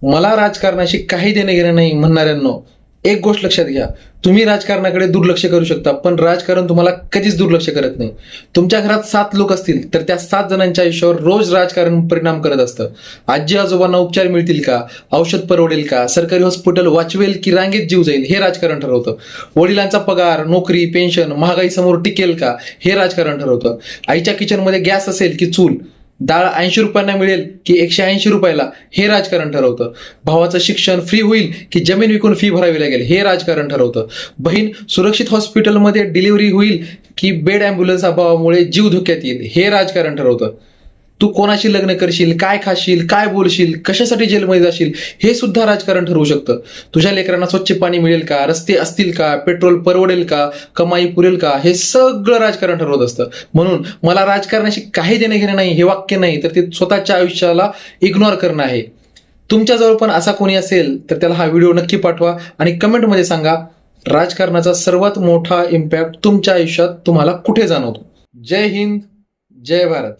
मला राजकारणाशी काही देणं घेणं नाही म्हणणाऱ्यांनो, एक गोष्ट लक्षात घ्या. तुम्ही राजकारणाकडे दुर्लक्ष करू शकता, पण राजकारण तुम्हाला कधीच दुर्लक्ष करत नाही. तुमच्या घरात 7 लोक असतील तर त्या 7 जणांच्या आयुष्यावर रोज राजकारण परिणाम करत असतं. आजी आजोबांना उपचार मिळतील का, औषध परवडेल का, सरकारी हॉस्पिटल वाचवेल की रांगेत जीव जाईल, हे राजकारण ठरवतं. वडिलांचा पगार, नोकरी, पेन्शन महागाई समोर टिकेल का, हे राजकारण ठरवतं. आईच्या किचनमध्ये गॅस असेल की चूल, डाळ 80 रुपयांना मिळेल की 180 रुपयाला, हे राजकारण ठरवतं. भावाचं शिक्षण फ्री होईल की जमीन विकून फी भरावी लागेल, हे राजकारण ठरवतं. बहीण सुरक्षित हॉस्पिटलमध्ये डिलिव्हरी होईल की बेड ॲम्ब्युलन्स अभावामुळे जीव धोक्यात येईल, हे राजकारण ठरवतं. तू कोणाशी लग्न करशील, काय खाशील, काय बोलशील, कशासाठी जेलमध्ये जाशील, हे सुद्धा राजकारण ठरवू शकतं. तुझ्या लेकरांना स्वच्छ पाणी मिळेल का, रस्ते असतील का, पेट्रोल परवडेल का, कमाई पुरेल का, हे सगळं राजकारण ठरवत असतं. म्हणून मला राजकारणाशी काही देणं घेणं नाही हे वाक्य नाही, तर ते स्वतःच्या आयुष्याला इग्नोर करणं आहे. तुमच्याजवळ पण असा कोणी असेल तर त्याला हा व्हिडिओ नक्की पाठवा आणि कमेंटमध्ये सांगा राजकारणाचा सर्वात मोठा इम्पॅक्ट तुमच्या आयुष्यात तुम्हाला कुठे जाणवतो. जय हिंद, जय भारत.